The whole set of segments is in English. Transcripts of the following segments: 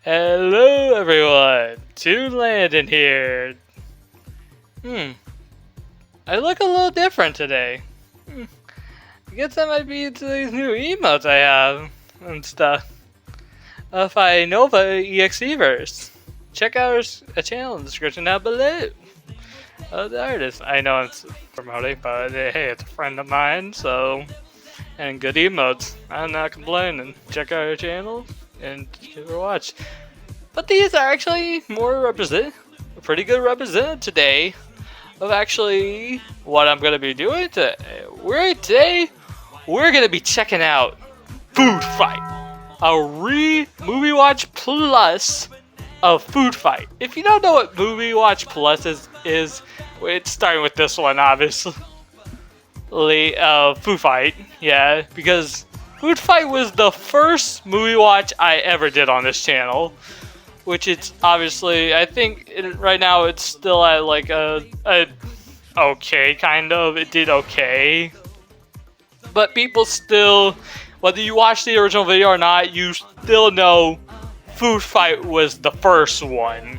Hello everyone, Toon Landon here. I look a little different today. I guess that might be to these new emotes I have and stuff. If Nova EXEverse. Check out a channel in the description down below. The artist. I know it's promoting, but hey, it's a friend of mine, so. And good emotes. I'm not complaining. Check out our channel and give it a watch. But these are actually more a pretty good representative today of actually what I'm gonna be doing today. We're gonna be checking out Foodfight, a movie watch plus of Foodfight. If you don't know what movie watch plus is it's starting with this one, obviously. Foodfight, yeah, because Foodfight was the first movie watch I ever did on this channel, which it's obviously, I think right now it's still at like a okay, kind of, it did okay, but people still, whether you watch the original video or not, you still know Foodfight was the first one.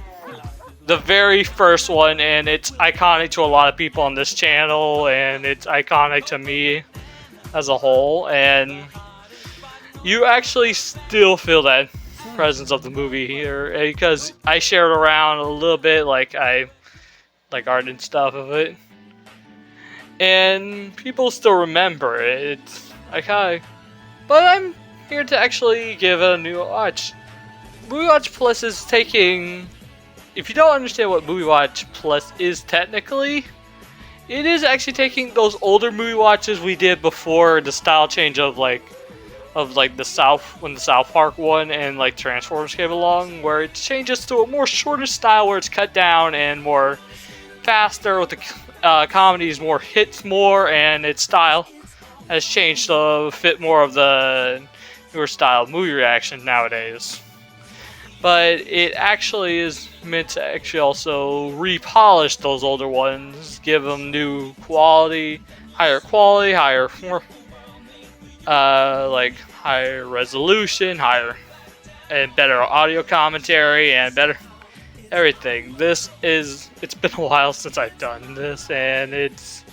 The very first one, and it's iconic to a lot of people on this channel, and it's iconic to me as a whole, and you actually still feel that presence of the movie here, because I shared around a little bit, like art and stuff of it, and people still remember it. It's iconic. But I'm here to actually give it a new watch. Movie Watch Plus is taking... If you don't understand what Movie Watch Plus is technically, it is actually taking those older movie watches we did before the style change of the South Park one and like Transformers came along, where it changes to a more shorter style where it's cut down and more faster with the comedies more hits more, and its style has changed to fit more of the newer style movie reaction nowadays. But it actually is meant to actually also repolish those older ones, give them new quality, higher like higher resolution, higher and better audio commentary, and better everything. It's been a while since I've done this, and it's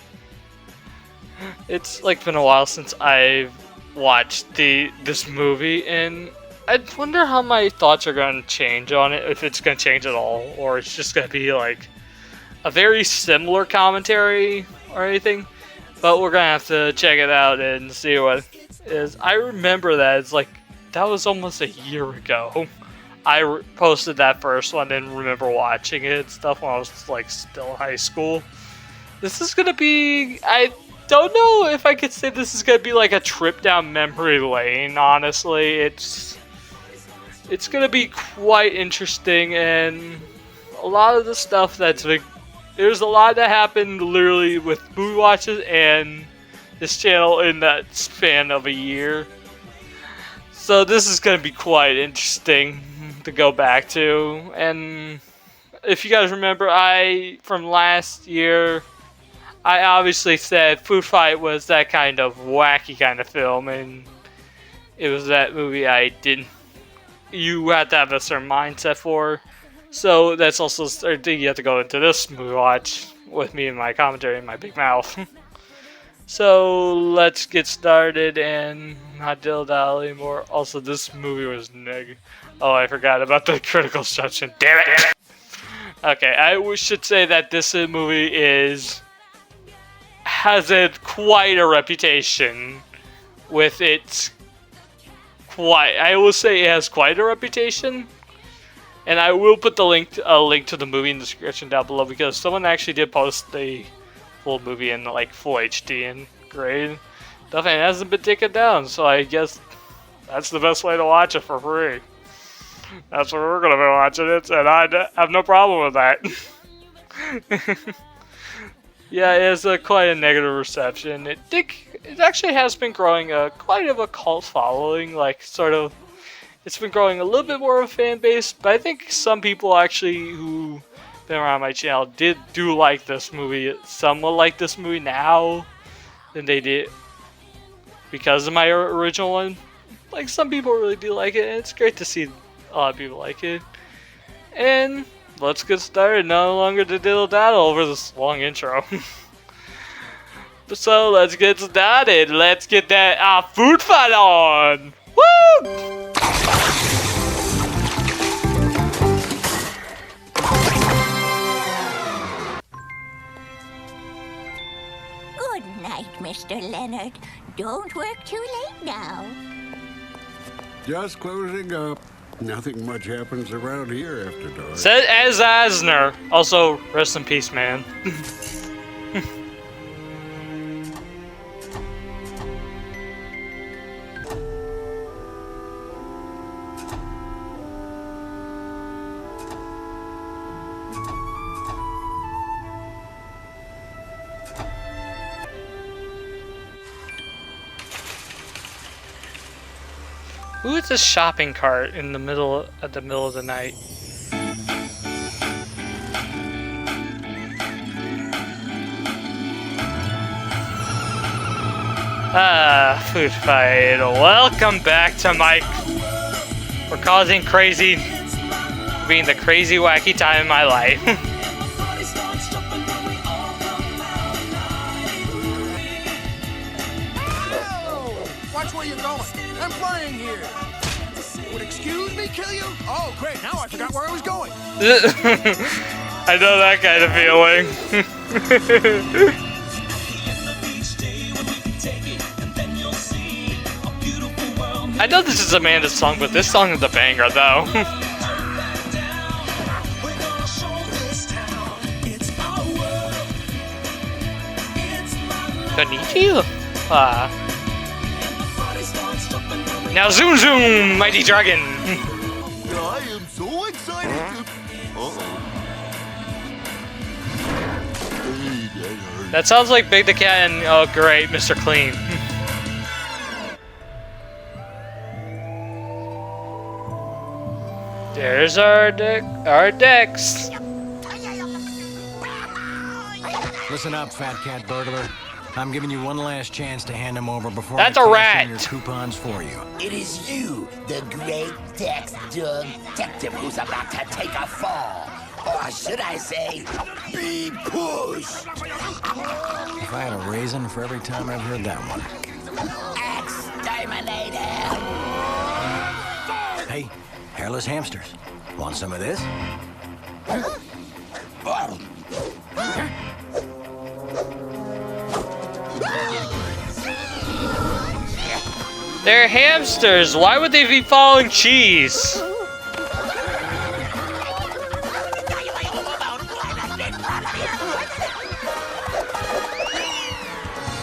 like been a while since I've watched this movie, and I wonder how my thoughts are going to change on it, if it's going to change at all, or it's just going to be like a very similar commentary or anything. But we're going to have to check it out and see what it is. I remember that it's like, that was almost a year ago. I posted that first one and remember watching it and stuff when I was like still in high school. This is going to be, I don't know if I could say this is going to be like a trip down memory lane, honestly. It's going to be quite interesting, and a lot of the stuff there's a lot that happened literally with movie watches and this channel in that span of a year. So this is going to be quite interesting to go back to. And if you guys remember, from last year, I obviously said Foodfight was that kind of wacky kind of film, and it was that movie you had to have a certain mindset for. So that's also a thing you have to go into this movie watch with me and my commentary and my big mouth. So let's get started and not dilly-dally anymore. Also, this movie was neg. Oh, I forgot about the critical section. Damn it! Okay, I should say that this movie has quite a reputation with its I will say it has quite a reputation, and I will put a link to the movie in the description down below, because someone actually did post the full movie in like full HD and grade stuff, and it hasn't been taken down. So I guess that's the best way to watch it for free. That's what we're gonna be watching it, and I have no problem with that. Yeah, it has quite a negative reception. It actually has been growing quite of a cult following, like it's been growing a little bit more of a fan base, but I think some people actually who been around my channel do like this movie, somewhat like this movie now than they did because of my original one. Like, some people really do like it, and it's great to see a lot of people like it. And let's get started. No longer to diddle-daddle over this long intro. So let's get started. Let's get that food fight on. Woo! Good night, Mr. Leonard. Don't work too late now. Just closing up. Nothing much happens around here after dark. Said as Asner. Also, rest in peace, man. Ooh, it's a shopping cart at the middle of the night. Food fight. Welcome back to we're causing being the crazy wacky time in my life. Watch where you're going. I'm flying here. Would excuse me kill you? Oh, great. Now I forgot where I was going. I know that kind of feeling. I know this is Amanda's song, but this song is a banger, though. Konnichiwa. Now zoom zoom, mighty dragon. I am so excited to... That sounds like Big the Cat and, oh great, Mr. Clean. There's our decks. Listen up, fat cat burglar. I'm giving you one last chance to hand them over before That's I a cash rat. in your coupons for you. It is you, the great Dex detective, who's about to take a fall. Or should I say, be pushed. If I had a raisin for every time I've heard that one. Exterminate him. Hey, hairless hamsters. Want some of this? They're hamsters. Why would they be following cheese?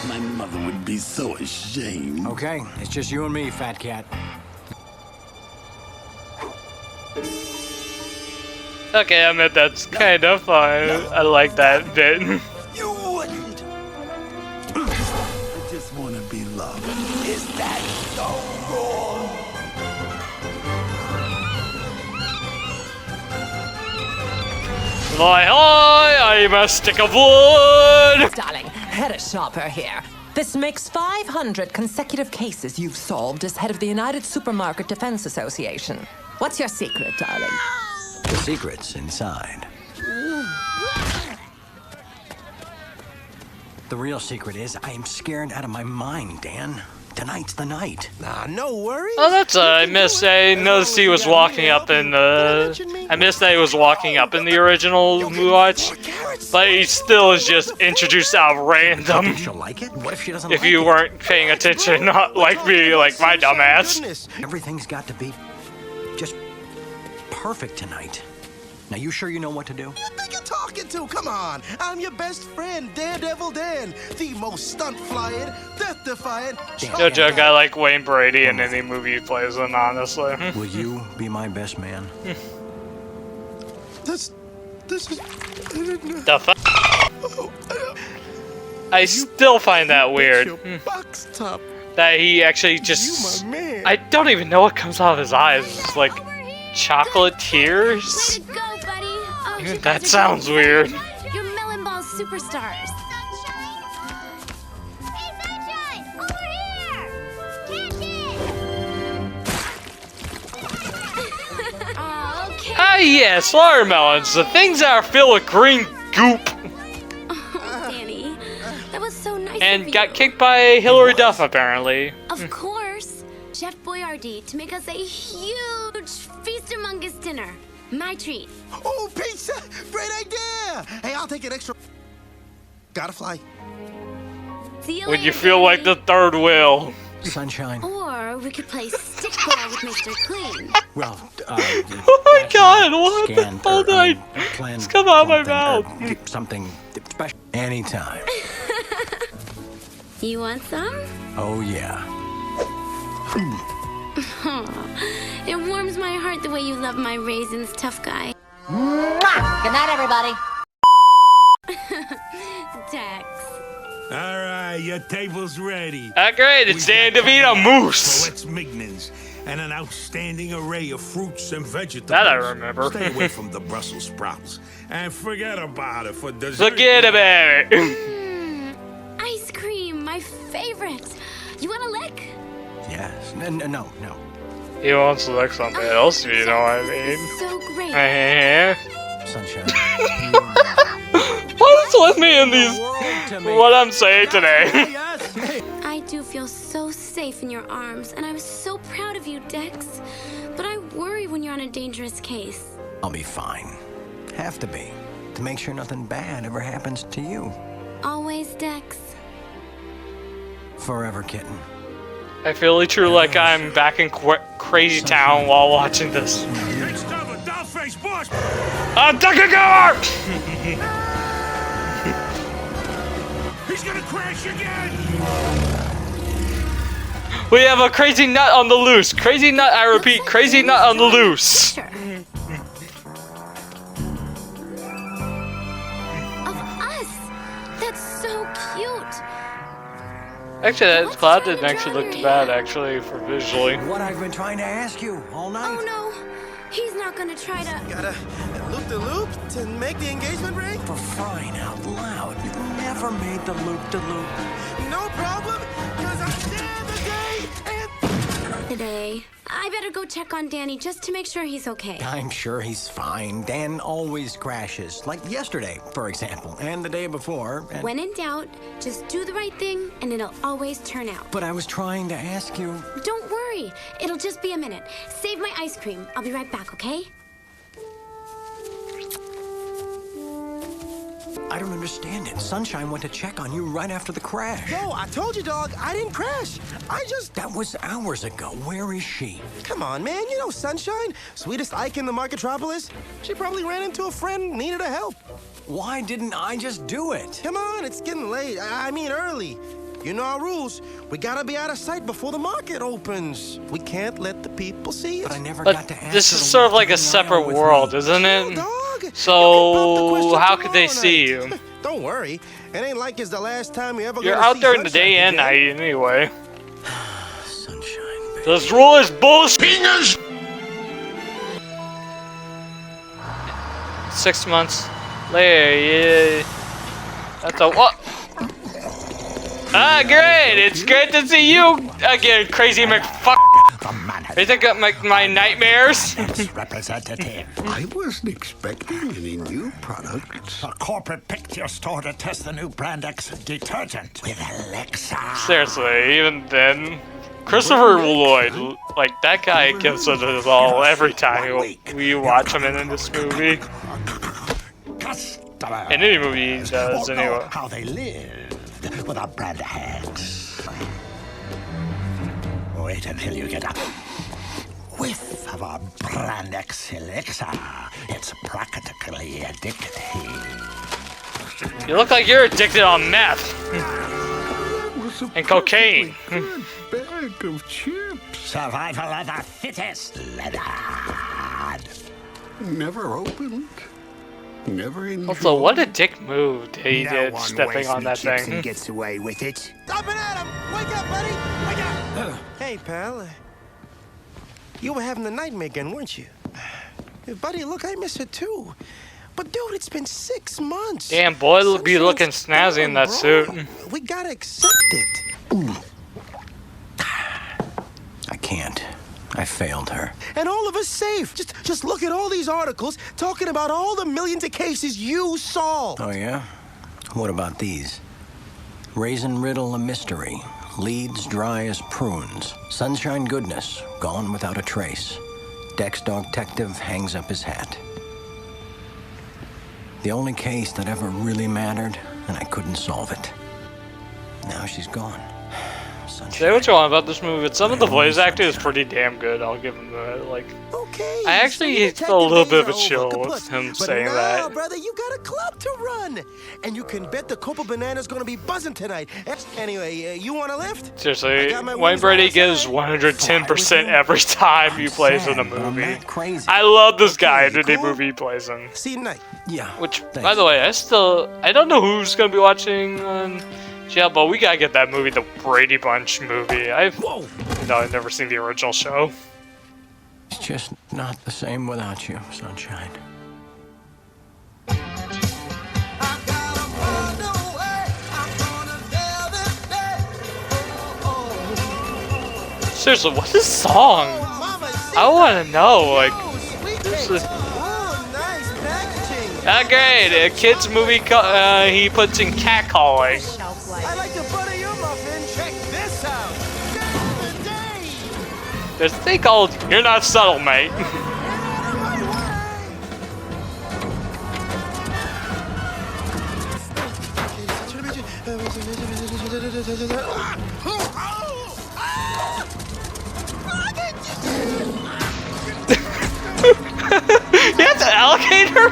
My mother would be so ashamed. Okay, it's just you and me, fat cat. Okay, I admit that's kind of fun. I like that bit. You wouldn't. I just want to be loved. Is that so wrong? Hi, hi! I'm a stick of wood! Darling, head shopper here. This makes 500 consecutive cases you've solved as head of the United Supermarket Defense Association. What's your secret, darling? The secret's inside. The real secret is I am scared out of my mind, Dan. Tonight's the night. Nah, no worries. Oh, that's I missed. I noticed he was walking up in the. I missed that he was walking up in the original Moonwatch, but he still is just introduced out random. Think she'll like it? What if she doesn't If like you it? weren't paying attention, not like me, like my dumbass. Everything's got to be just perfect tonight. Now, you sure you know what to do? Who you think you're talking to? Come on. I'm your best friend, Daredevil Dan. The most stunt-flying, death-defying... No joke, I like Wayne Brady in any movie he plays in, honestly. Will you be my best man? This is... The fuck? I still find that weird. Your box top. That he actually You just... my man. I don't even know what comes out of his eyes. It's like chocolate tears? Way to go, buddy. Oh, you That guys are sounds doing weird. great. You're melon ball superstars. Hey, Sunshine! Over here! Catch it! Oh, okay. Ah yes, watermelons, the things that are filled with green goop. Oh, Danny, that was so nice of And you. got kicked by Hillary Duff, apparently. Of course, Chef Boyardee to make us a huge feast-amongst dinner. My treat. Oh, pizza! Great idea! Hey, I'll take an extra... Gotta fly. See you When later, you feel like Danny. the third wheel. Sunshine. Or we could play stickball with Mr. Clean. Well, Oh my god, what the hell did I... plan It's come out of my something, mouth. something special. Anytime. You want some? Oh, yeah. It warms my heart the way you love my raisins, tough guy. Good night, everybody. Dex. All right, your table's ready. Ah, great, it's Dan DeVito Moose. Let's Mignons and an outstanding array of fruits and vegetables. That I remember. Stay away from the Brussels sprouts and forget about it for dessert. Forget about it. Ice cream, my favorite. You want a lick? Yes. No. He wants to look something else, if you know what I This mean. is so great. Sunshine. What is with me in these... To me. What I'm saying today? I do feel so safe in your arms, and I'm so proud of you, Dex. But I worry when you're on a dangerous case. I'll be fine. Have to be. To make sure nothing bad ever happens to you. Always, Dex. Forever, kitten. I feel really true like I'm back in Crazy Town while watching this. It's covered, dollface boss. Duckagar! He's gonna crash again. We have a crazy nut on the loose. Crazy nut, I repeat, crazy nut on the loose. Sure. Of us. That's so cute. Actually, that What's cloud trying didn't to actually drown look too your bad, hair? actually, for visually. What I've been trying to ask you all night. Oh no, he's not gonna try to. Gotta Loop-de-loop to make the engagement ring? For crying out loud, you've never made the loop-de-loop. No problem, because I'm there the day and... Today. I better go check on Danny just to make sure he's okay. I'm sure he's fine. Dan always crashes. Like yesterday, for example, and the day before. And... When in doubt, just do the right thing and it'll always turn out. But I was trying to ask you... Don't worry. It'll just be a minute. Save my ice cream. I'll be right back, okay? I don't understand it. Sunshine went to check on you right after the crash. No, I told you, dog, I didn't crash. I just... That was hours ago. Where is she? Come on, man. You know Sunshine? Sweetest Ike in the Marketropollis? She probably ran into a friend, needed her help. Why didn't I just do it? Come on, it's getting late. I mean early. You know our rules. We gotta be out of sight before the market opens. We can't let the people see us. But I never But got to ask this her is to sort of walk like a down the separate aisle with world, me. isn't it? Dog. So how could they see you? Don't worry. It ain't like it's the last time you ever You're gonna out see during the Sunshine day and again. night anyway. Sunshine, baby. This rule is bullshit. 6 months later, yeah. That's a what? Ah, great! It's great to see you again, crazy McFuck. You think of my nightmares? Representative. I wasn't expecting any new products. A corporate picture store to test the new Brand X detergent. With Alexa. Seriously, even then, Christopher Lloyd, like that guy gives it his all every time we watch him in this movie. Customer. In any movie he does, Won't know anyway. how they live without Brand X. Wait until you get a whiff of our Brand X elixir. It's practically addictive. You look like you're addicted on meth and cocaine. Good bag of chips. Survival of the fittest, Leonard. Never opened. Never enjoyed. Also, what a dick move he No did one stepping wastes on that chips thing. and gets away with it. Stop it, Adam! Wake up, buddy! Wake up! Hey, pal. You were having the nightmare again, weren't you? Hey, buddy, look, I miss it too. But dude, it's been 6 months. Damn, boy, will be Sunshine's looking snazzy in that gone, suit. bro. We gotta accept it. I can't. I failed her. And all of us safe. Just look at all these articles talking about all the millions of cases you solved. Oh, yeah? What about these? Raisin riddle a mystery. Leads dry as prunes. Sunshine goodness, gone without a trace. Dex Dog-tective hangs up his hat. The only case that ever really mattered, and I couldn't solve it. Now she's gone. Say what you want about this movie, but some of the voice acting is pretty damn good. I'll give him that. Like, Okay. I actually so felt a little bit of a detective chill days are over, with him but saying now, that. brother, you got a club to run, and you can bet the Copa Banana's gonna be buzzing tonight. Anyway, you want a lift? Seriously, got my Wayne wings Brady outside. gives 110% every time he plays in a Sad, but I'm movie. not crazy. I love this guy in Okay, any cool. movie he plays in. See you tonight. Yeah. Which, by thanks. the way, I don't know who's gonna be watching on jail, but we gotta get that movie, the Brady Bunch movie. I've never seen the original show. It's just not the same without you, Sunshine. Seriously, what's this song? I want to know. Like, this is Oh, nice packaging. great. A kids movie. He puts in catcalling. I like to butter your muffin. Check this out. Good day. There's a thing called "You're Not Subtle, Mate." That's an alligator.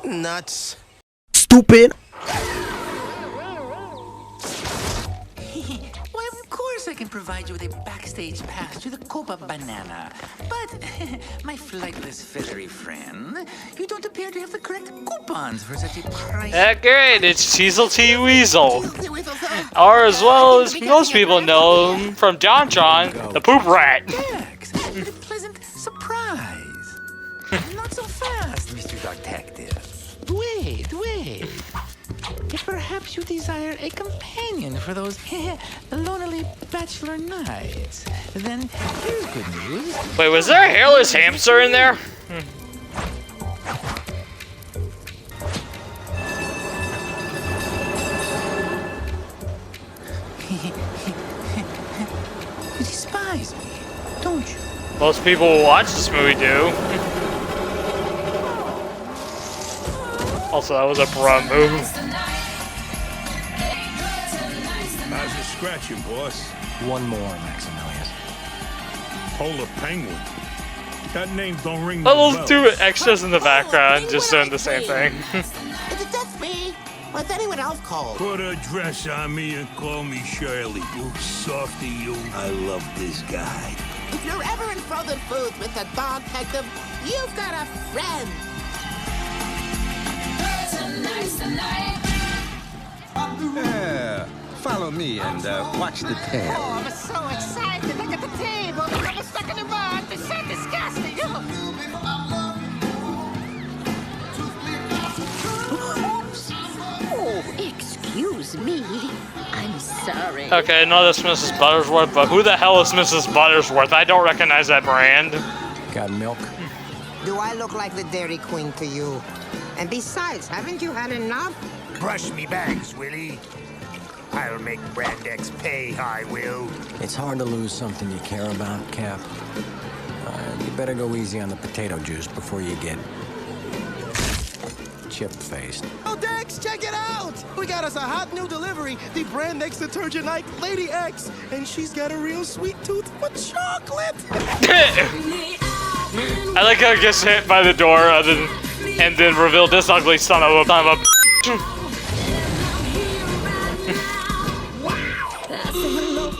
Nuts. Why, of course I can provide you with a backstage pass to the Copa Banana. But, my flightless feathery friend, you don't appear to have the correct coupons for such a price. Great, it's Teasel T Weasel. Or as well as most people know him from John John, the Poop Rat. Dex, what a pleasant surprise. Not so fast, Mr. Detective. Wait. If perhaps you desire a companion for those lonely bachelor nights, then here's good news. Wait, was there a hairless hamster in there? You despise me, don't you? Most people who watch this movie do. Also, that was a bra move. How's your scratching, boss? One more, Maximilius. Polar penguin. That name don't ring no Level bells. 2 extras in the background, just doing the same thing. That's me. What's anyone else called? Put a dress on me and call me Shirley. You softy, you. I love this guy. If you're ever in frozen foods with the dog detective, you've got a friend. Yeah, follow me and watch the tail. Oh, I'm so excited. Look at the table. I'm stuck in the mud. It's so disgusting. Oh, excuse me. I'm sorry. Okay, no, this Mrs. Buttersworth, but who the hell is Mrs. Buttersworth? I don't recognize that brand. Got milk? Do I look like the Dairy Queen to you? And besides, haven't you had enough? Brush me bags, Willie. I'll make Brandex pay, I will. It's hard to lose something you care about, Cap. You better go easy on the potato juice before you get chip-faced. Oh, Dex, check it out! We got us a hot new delivery, the Brandex detergent like Lady X, and she's got a real sweet tooth for chocolate. I like how it gets hit by the door and then revealed this ugly son of a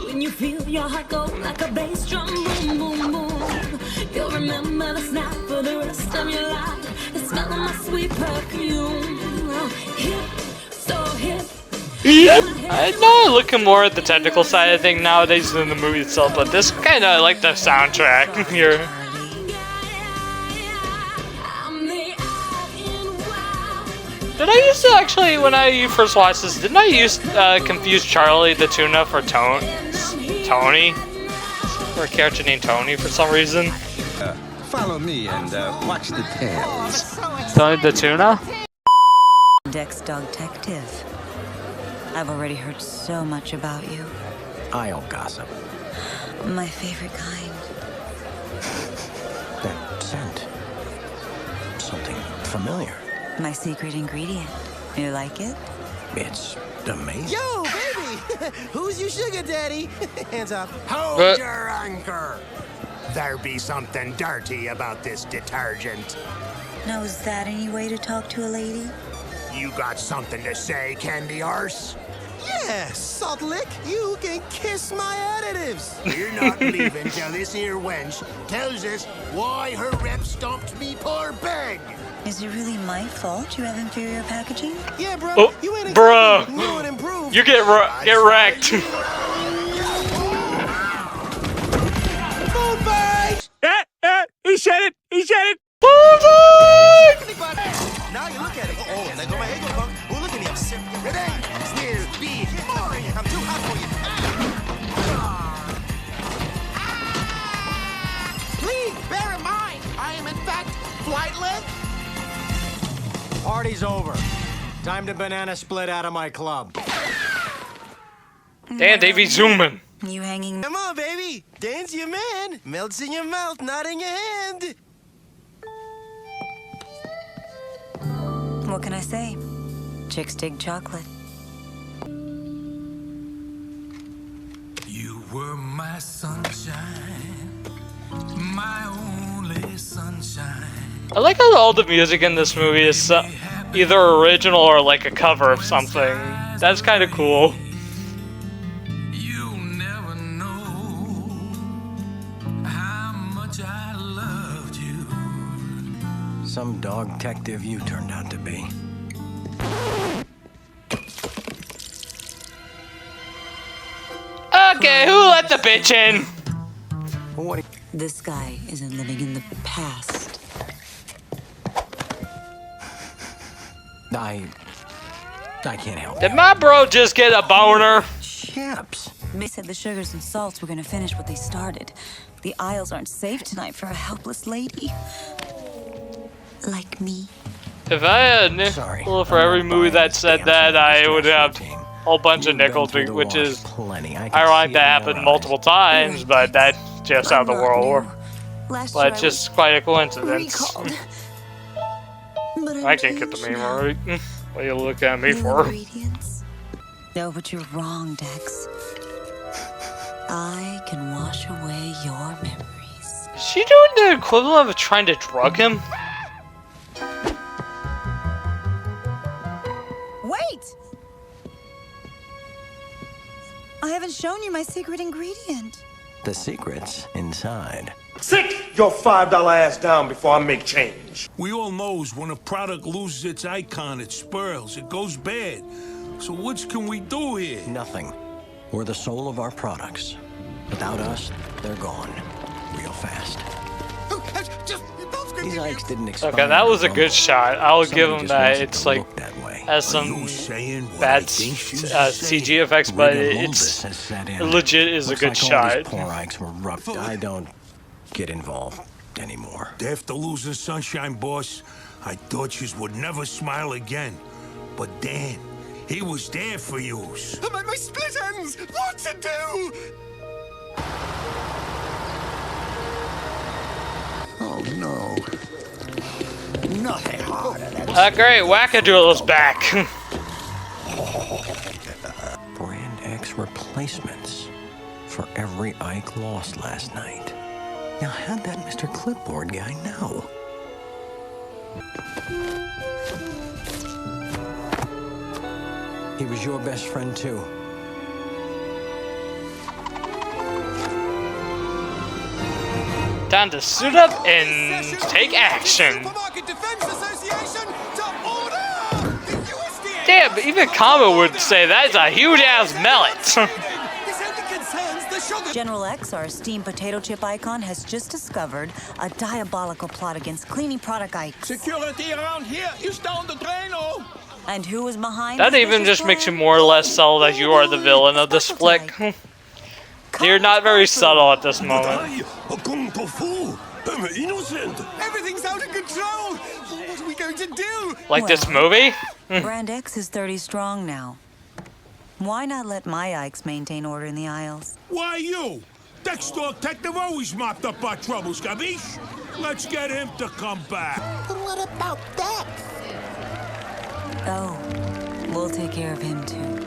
When you feel your heart go like a bass drum, boom, boom, boom. You'll remember the snap for the rest of your life. The smell of my sweet perfume. Hip, so hip. Yep. I know I'm looking more at the technical side of things nowadays than the movie itself, but this kind of like the soundtrack here. Did I used to actually, when I first watched this, didn't I used confuse Charlie the Tuna for Tony? For a character named Tony for some reason? Follow me and watch the tail. Tony the Tuna? Dex Dog Detective. I've already heard so much about you. I'll gossip. My favorite kind. That scent. Something familiar. My secret ingredient. You like it? It's amazing. Yo, baby! Who's your sugar daddy? Hands up. Hold your anchor. There be something dirty about this detergent. Now, is that any way to talk to a lady? You got something to say, Candy Arse? Yeah, Salt Lick, you can kiss my additives. You're not leaving till this here wench tells us why her rep stomped me poor bag. Is it really my fault you have inferior packaging? Yeah, bro. Oh, you ain't bruh. new and improved. You get wrecked. Foodfight! He said it! He said it! Foodfight! Now you look at it. Oh, there go my ego bump. Oh, look at me. I'm sick. Still be boring. I'm too hot for you. Please bear in mind, I am in fact flightless. Party's over. Time to banana split out of my club. Damn, Davey zooming. You hanging? Come on, baby. Dance your man. Melts in your mouth, not in your hand. What can I say? Chicks dig chocolate. You were my sunshine, my only sunshine. I like how all the music in this movie is either original or like a cover of something. That's kind of cool. You never know some dog detective you turned out to be. Okay, who let the bitch in? What? This guy isn't living in the past. I can't help Did my bro just get a boner? Chaps. They said the sugars and salts were gonna finish what they started. The aisles aren't safe tonight for a helpless lady. Like me. If I had a nickel for every movie that said that, I would have a whole bunch of nickels, which is ironic to happen multiple times, but that's just how the world works. But it's just quite a coincidence. I can't get the meme right. What are you looking at me for? No, but you're wrong, Dex. I can wash away your memories. Is she doing the equivalent of trying to drug him? Wait! I haven't shown you my secret ingredient. The secret's inside. Sit your $5 ass down before I make change. We all knows when a product loses its icon, it spurls, it goes bad. So what can we do here? Nothing. We're the soul of our products. Without us, they're gone. Real fast. These Ikes didn't expire. Okay, that was a good shot. I'll give him that. It's like has some bad CG effects, but it's legit is a good shot. Poor Ikes were rough. I don't get involved anymore. After losing Sunshine, boss, I thought yous would never smile again. But Dan, he was there for yous. My split ends! What to do? Oh no. Nothing harder than Great, Wackadoodle's back. Brand X replacements for every Ike lost last night. Now, how'd that Mr. Clipboard guy know? He was your best friend, too. Time to suit up and take action. Damn, even Kama would say that's a huge ass melon. General X, our esteemed potato chip icon, has just discovered a diabolical plot against cleaning product Ike. Security around here is down the drain, oh! And who was behind That this even vicious just makes you plan? more or less subtle that you are the villain of this flick. You're not very subtle at this moment. I'm innocent. Everything's out of control! What are we going to do? Like this movie? Brand X is 30 strong now. Why not let my Ikes maintain order in the aisles? Why you? Dexter Detective always mopped up our troubles, capiche? Let's get him to come back. But what about Dex? Oh, we'll take care of him too.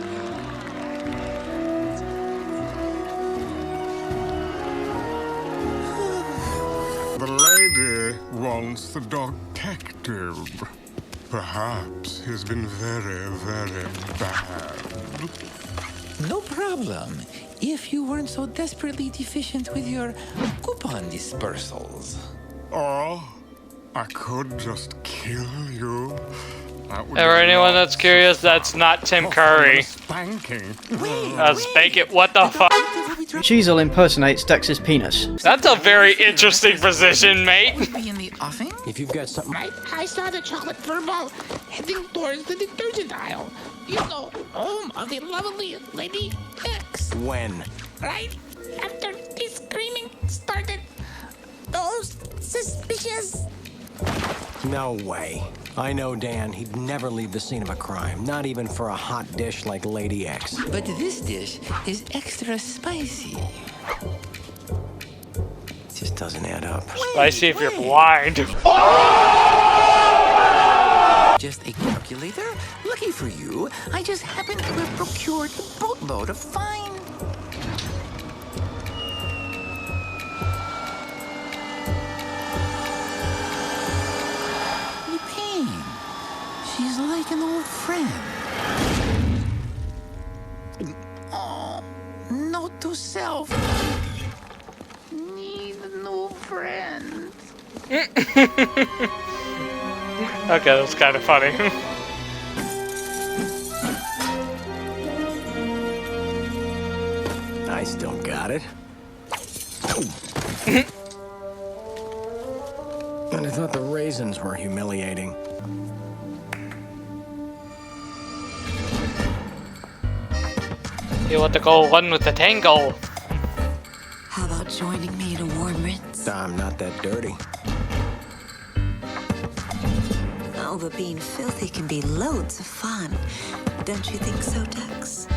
The lady wants the detective. Perhaps he's been very, very bad. No problem. If you weren't so desperately deficient with your coupon dispersals. Or I could just kill you. For anyone that's curious, that's not Tim Curry. Spanking. Spank it, what the fuck? Cheezel impersonates Dex's penis. That's a very interesting position, mate. Be in the offing? If you've got something... I saw the chocolate furball heading towards the detergent aisle. You know, home of the lovely Lady X. When? Right after the screaming started. Those suspicious... No way. I know Dan. He'd never leave the scene of a crime. Not even for a hot dish like Lady X. But this dish is extra spicy. It just doesn't add up. Spicy if you're blind. Just a calculator? Lucky for you, I just happen to have procured a boatload of fine... She's like an old friend. Oh, note to self. Need a new friend. Okay, that's kind of funny. I still got it. And I thought the raisins were humiliating. You want to go one with the tango? How about joining me in a warm rinse? I'm not that dirty. Oh, but being filthy can be loads of fun. Don't you think so, Dex?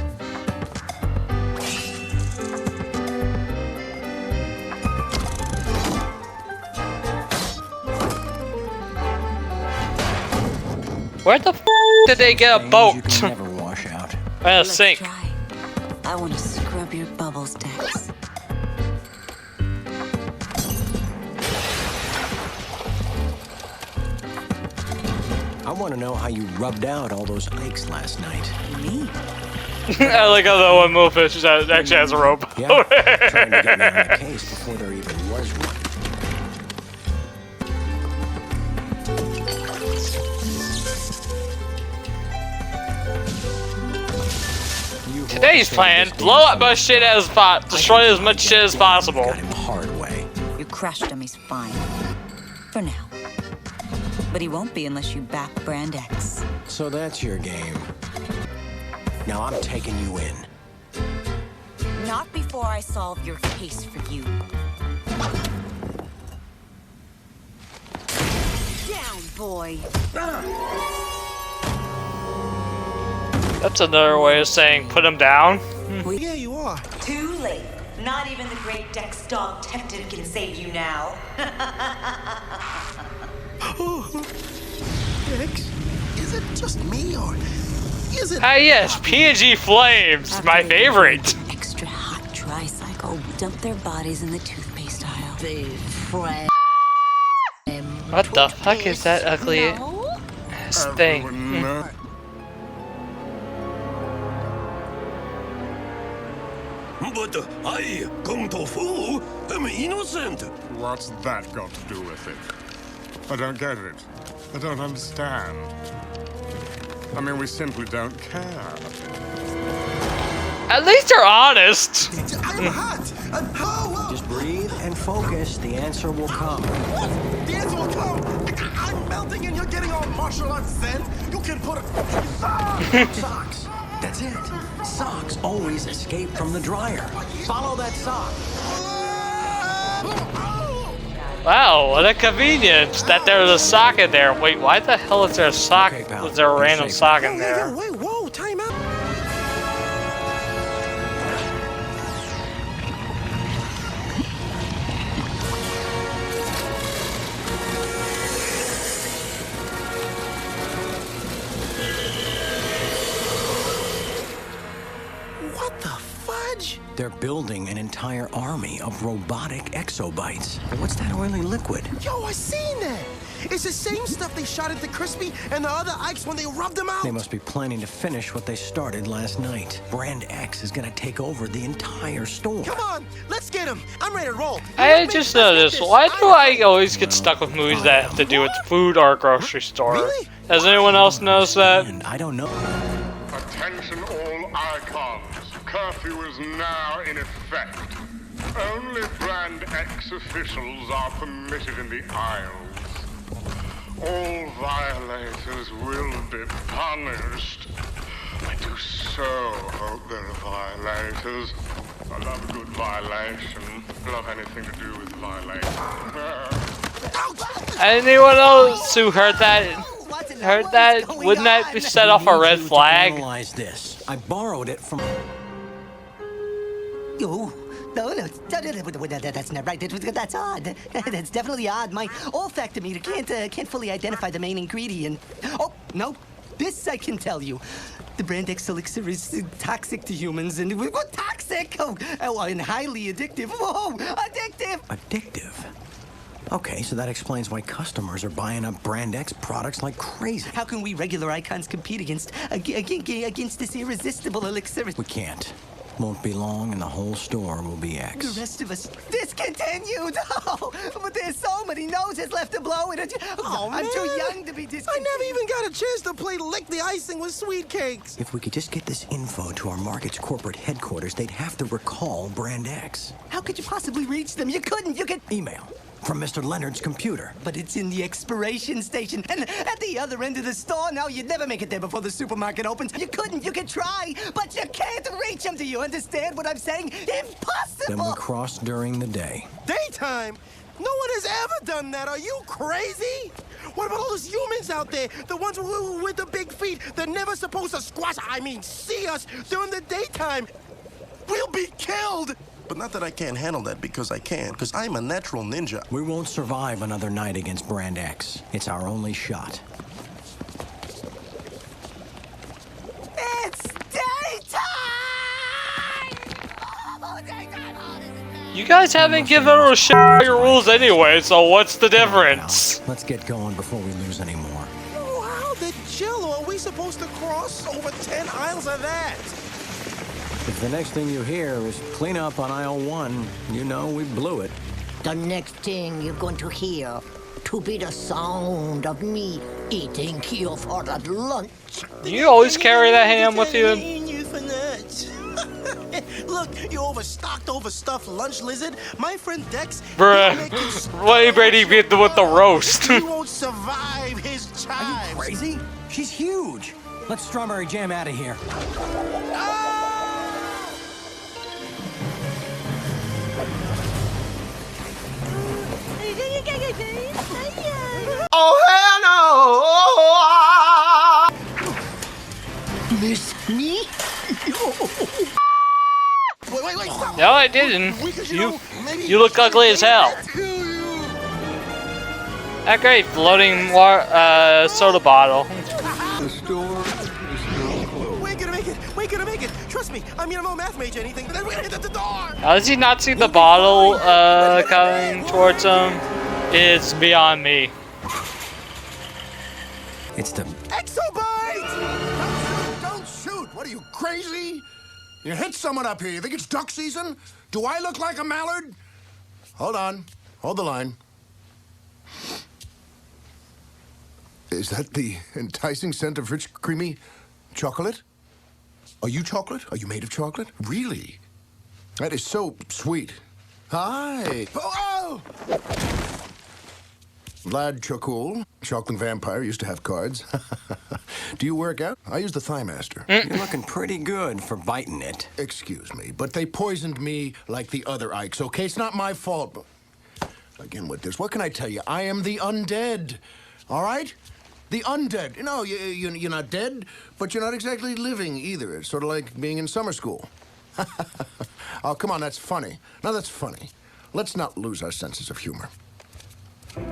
Where the did they get a boat? Never wash out. And a sink. Try. I want to scrub your bubbles, Dex. I want to know how you rubbed out all those ikes last night. Me? I like how that one movement actually has a rope. Yeah, trying to get me on the case before there even was one. Today's plan: blow up much shit as destroy as much shit as possible. Got him the hard way. You crushed him, he's fine. For now. But he won't be unless you back Brand X. So that's your game. Now I'm taking you in. Not before I solve your case for you. Down, boy. That's another way of saying put him down. Yeah, you are. Too late. Not even the great Dex Dog Detective can save you now. Dex, is it just me or is it? Ah yes, PNG Flames, my favorite. Extra hot dry cycle. Dump their bodies in the toothpaste aisle. What the fuck is that ugly ass thing? But I, Kung Tofu, am innocent. What's that got to do with it? I don't get it. I don't understand. I mean, we simply don't care. At least they're honest. I'm hot. Just breathe and focus. The answer will come. What? The answer will come. I'm melting and you're getting all martial arts zen. You can put a Socks. That's it. Socks always escape from the dryer. Follow that sock. Wow, what a convenience that there's a sock in there. Wait, why the hell is there a sock? Was there a random sock in there? Wait, whoa, time out. What the fudge? They're building an entire army of robotic exobites. What's that oily liquid? Yo, I seen that. It's the same stuff they shot at the Crispy and the other Ikes when they rubbed them out. They must be planning to finish what they started last night. Brand X is gonna take over the entire store. Come on, let's get him. I'm ready to roll. I just noticed, why do I always get stuck with movies that have to do with food or grocery store? Really? Has anyone else noticed that? I don't know. Attention all icons. Curfew is now in effect. Only Brand X officials are permitted in the aisles. All violators will be punished. I do so hope there are violators. I love a good violation. I love anything to do with violation. Anyone else who heard that? Wouldn't that be set off a red flag? Analyze this. I borrowed it from. Oh, no, that's not right. That's odd. That's definitely odd. My olfactometer can't fully identify the main ingredient. Oh, no. This I can tell you. The Brand X elixir is toxic to humans, and toxic! Oh, and highly addictive. Whoa, addictive! Addictive? Okay, so that explains why customers are buying up Brand X products like crazy. How can we regular icons compete against this irresistible elixir? We can't. Won't be long and the whole store will be X. The rest of us discontinued. Oh, but there's so many noses left to blow in it. Oh, I'm man. too young to be discontinued. I never even got a chance to play lick the icing with sweet cakes. If we could just get this info to our market's corporate headquarters, they'd have to recall Brand X. How could you possibly reach them? You couldn't. You could... Email from Mr. Leonard's computer. But it's in the expiration station and at the other end of the store. No, you'd never make it there before the supermarket opens. You couldn't. You could try, but you can't reach them. Do you understand what I'm saying? Impossible! Then we cross during the day. Daytime? No one has ever done that. Are you crazy? What about all those humans out there? The ones with the big feet. They're never supposed to see us during the daytime. We'll be killed. But not that I can't handle that, because I can, because I'm a natural ninja. We won't survive another night against Brand X. It's our only shot. It's daytime! You guys haven't given a shit about your rules anyway, so what's the difference? Now, let's get going before we lose any more. Oh, how the jello are we supposed to cross over 10 aisles of that? If the next thing you hear is clean up on aisle 1, you know we blew it. The next thing you're going to hear to be the sound of me eating you for the lunch. You always carry that ham with you? Look, you overstuffed lunch lizard. My friend Dex... Bruh, why Brady beat with the roast? He won't survive his chives. Are you crazy? She's huge. Let's strawberry jam out of here. Oh, hell no! Miss me? Wait, stop. No, I didn't. You look ugly as hell. Ah, great, floating soda bottle. The store is still closed. We're gonna make it. Trust me. I mean, I'm no math major or anything, but then we're gonna hit the door. How does he not see the bottle coming towards him? It's beyond me. It's the Exobite! Don't shoot! What are you, crazy? You hit someone up here. You think it's duck season? Do I look like a mallard? Hold on. Hold the line. Is that the enticing scent of rich, creamy chocolate? Are you chocolate? Are you made of chocolate? Really? That is so sweet. Hi. Oh! Vlad Chokul, chocolate vampire, used to have cards. Do you work out? I use the Thigh Master. You're looking pretty good for biting it. Excuse me, but they poisoned me like the other Ikes, okay? It's not my fault. But again with this, what can I tell you? I am the undead, all right? The undead. You know, you're not dead, but you're not exactly living either. It's sort of like being in summer school. Oh, come on, that's funny. Now that's funny. Let's not lose our senses of humor. I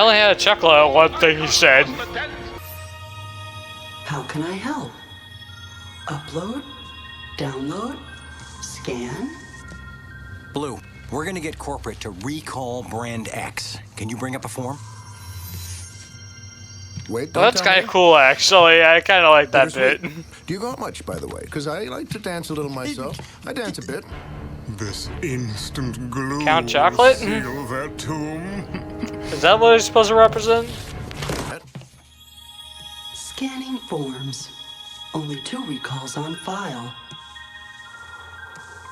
only had a chuckle at one thing he said. How can I help? Upload? Download? Scan? Blue, we're gonna get corporate to recall Brand X. Can you bring up a form? Wait, Well, that's kind of cool, actually. I kind of like that bit. Do you go out much, by the way? Because I like to dance a little myself. I dance a bit. This instant glue Count Chocolate? will seal their tomb. Is that what it's supposed to represent? Scanning forms. Only 2 recalls on file.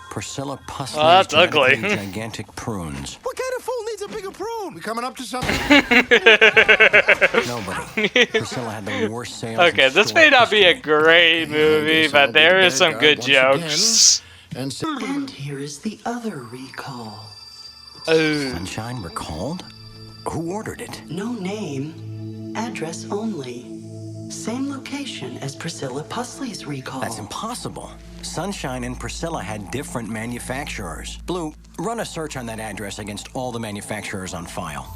Priscilla Pusley's Oh, that's ugly. gigantic prunes. What kind of fool needs a bigger prune? We coming up to something? Nobody. Priscilla had the worst sales. Okay, this may not be a great movie, but there is some good jokes. And here is the other recall. Oh. Sunshine recalled? Who ordered it? No name, address only. Same location as Priscilla Pusley's recall. That's impossible. Sunshine and Priscilla had different manufacturers. Blue, run a search on that address against all the manufacturers on file.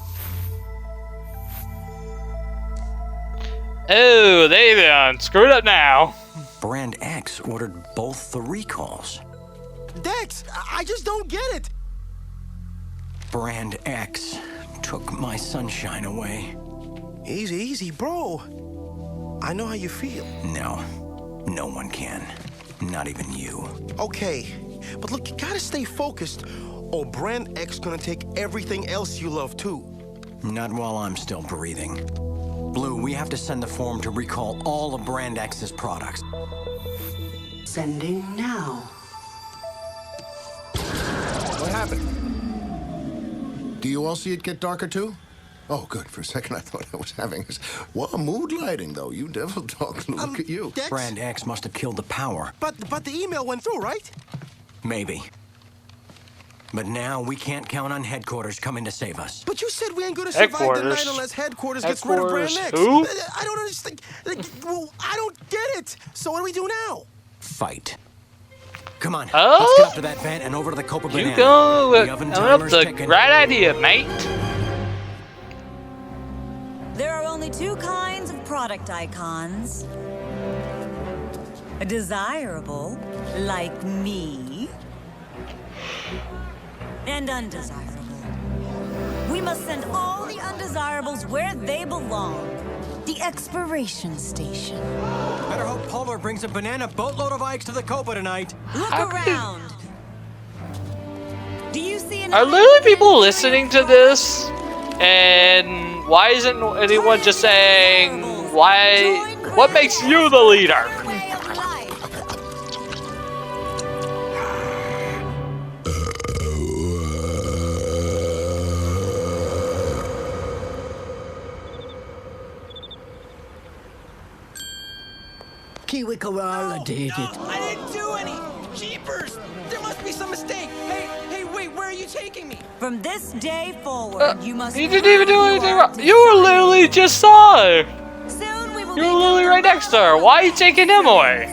Oh, they done screwed up now. Brand X ordered both the recalls. Dex, I just don't get it. Brand X took my sunshine away. Easy, bro. I know how you feel. No, no one can. Not even you. Okay, but look, you gotta stay focused, or Brand X gonna take everything else you love too. Not while I'm still breathing. Blue, we have to send the form to recall all of Brand X's products. Sending now. What happened? Do you all see it get darker too? Oh, good. For a second, I thought I was having this. What mood lighting, though. You devil dog. Look at you. Dex? Brand X must have killed the power. But the email went through, right? Maybe. But now we can't count on headquarters coming to save us. But you said we ain't gonna survive the night unless headquarters gets rid of Brand X. Who? I don't understand. Well, I don't get it. So what do we do now? Fight. Come on. Oh? Let's get up to that vent and over to the Copa Banana. You go. The oven Up timer's the ticking. right idea, mate. There are only two kinds of product icons. Desirable, like me, and undesirable. We must send all the undesirables where they belong. The expiration station. Better hope Polar brings a banana boatload of Ikes to the Copa tonight. Look around. Do you see an Are literally people listening to this? And why isn't anyone just saying, why? What makes you the leader? Kiwi Koala did it. I didn't do any! Jeepers! There must be some mistake! Hey, wait, where are you taking me? From this day forward, you must. You didn't even do anything wrong. You were literally just saw her. Soon we will. You were literally right next to her. Why are you taking him away?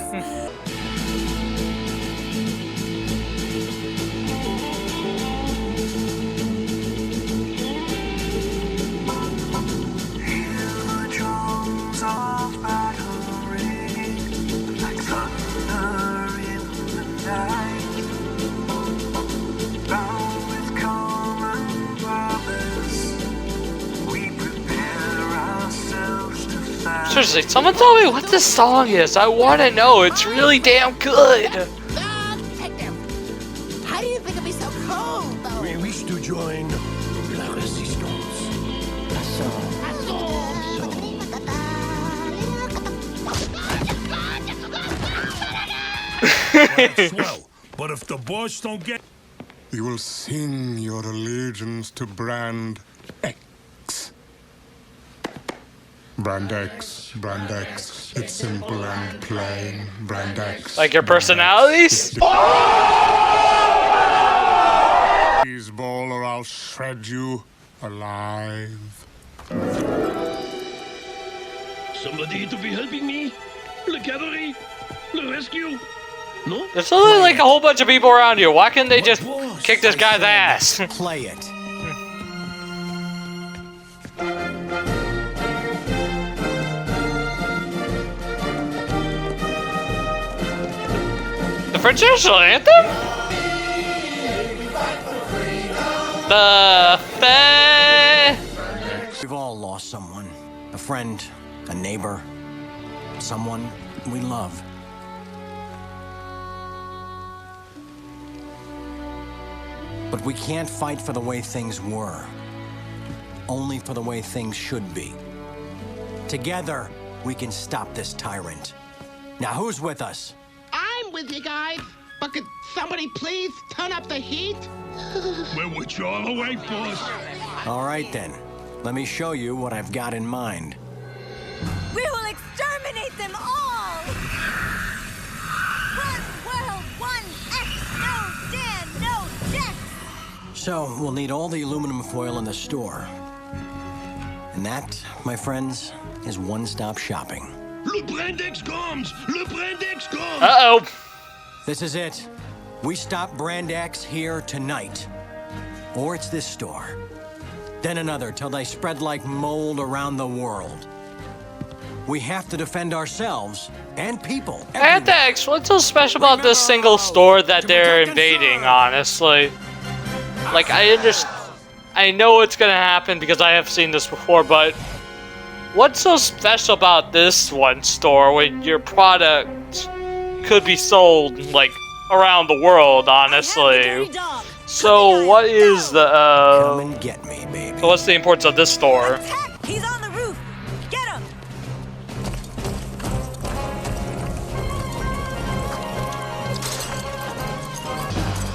Seriously, someone tell me what this song is. I want to know. It's really damn good. How do you think it'd be so cold, though? We wish to join la resistance. Swell. But if the boss don't get... You will sing your allegiance to Brand X. Brand X, Brand X. It's simple and plain. Brand X. Like your personalities? Please, ball, or I'll shred you alive. Somebody to be helping me? Le cavalry? Le rescue? No? There's only like a whole bunch of people around you. Why can't they just kick this guy's ass? Play it. The French national anthem? The We've all lost someone. A friend, a neighbor, someone we love. But we can't fight for the way things were. Only for the way things should be. Together, we can stop this tyrant. Now, who's with us? I'm with you guys, but could somebody please turn up the heat? We're with you all the way, boss. All right, then. Let me show you what I've got in mind. We will exterminate them all! One world, one X, no Dan, no Dex! So, we'll need all the aluminum foil in the store. And that, my friends, is one-stop shopping. Le Brand X comes! Le Brand X comes! Uh-oh. This is it. We stop Brand X here tonight. Or it's this store. Then another till they spread like mold around the world. We have to defend ourselves and people. And X, what's so special about this single store that they're invading, honestly? Like, I know it's gonna happen because I have seen this before, but what's so special about this one store when your product could be sold, like, around the world, honestly. So what is the, Come and get me, baby. So what's the importance of this store? He's on the roof. Get him.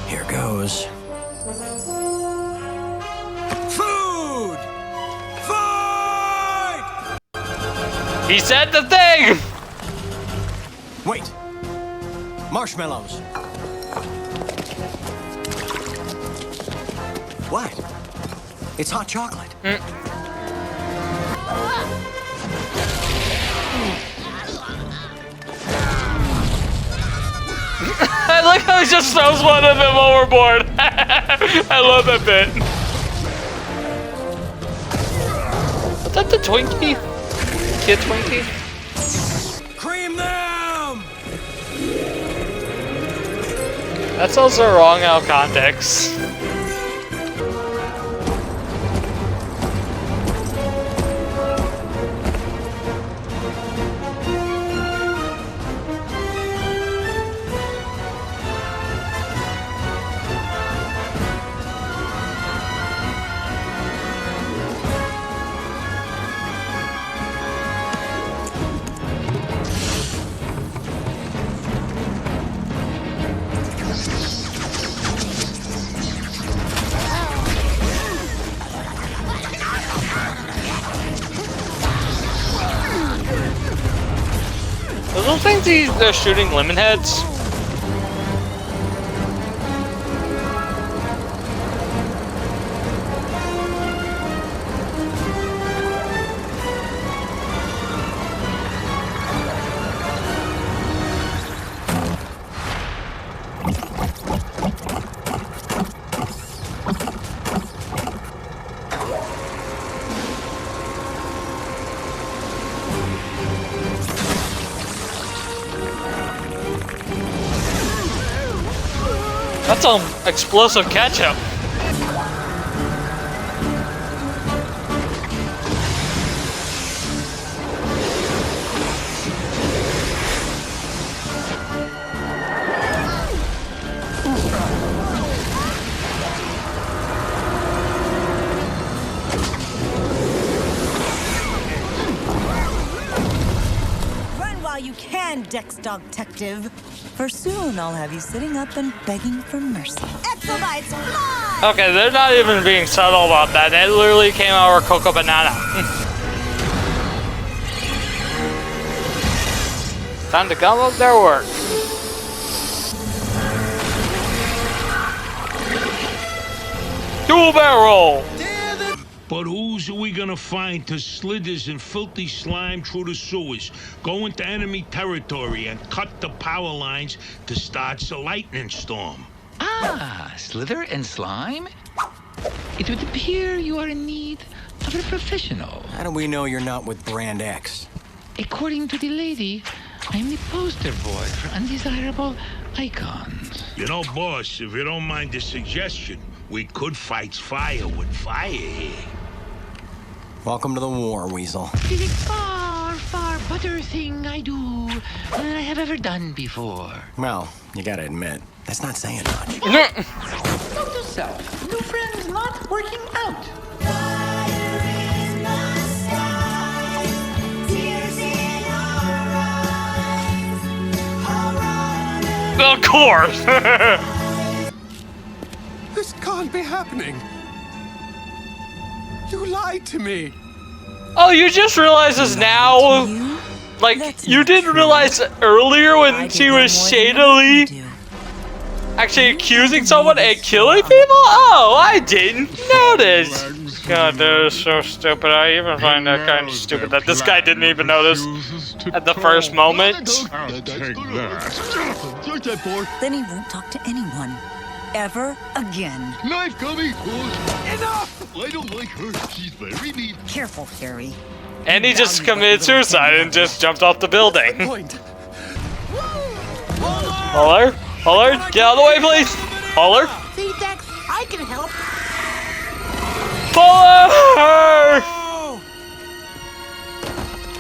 Here goes. Food! Fight! He said the thing! Wait. Marshmallows. What? It's hot chocolate. I like how he just throws one of them overboard. I love that bit. Is that the Twinkie? Kid Twinkie? Cream them! That's also wrong out of context. Those things they're shooting lemon heads? That's some explosive ketchup. Run while you can, Dex Dog Detective. For soon I'll have you sitting up and begging for mercy. Exobites, fly! Okay, they're not even being subtle about that. It literally came out of a cocoa banana. Time to gum up their work. Dual barrel! But who's we gonna find to slithers and filthy slime through the sewers, go into enemy territory and cut the power lines to start the lightning storm? Ah, slither and slime? It would appear you are in need of a professional. How do we know you're not with Brand X? According to the lady, I am the poster boy for undesirable icons. You know, boss, if you don't mind the suggestion, we could fight fire with fire here. Welcome to the war, Weasel. It is a far, far better thing I do than I have ever done before. Well, you gotta admit, that's not saying much. Note to self, new friends not working out. Of course! This can't be happening. You lied to me. Oh, you just realized this now? Like, you didn't realize earlier when she was shadily actually accusing someone and killing people? Oh, I didn't notice. God, that is so stupid. I even find that kind of stupid that this guy didn't even notice at the first moment. I'll take that. Then he won't talk to anyone. Ever again. Knife coming! Enough! I don't like her. She's very mean. Careful, Harry. And he just committed suicide and just jumped off the building. Holler? Holler? Get out of the way, please! Holler? See, Dex, I can help. Holler!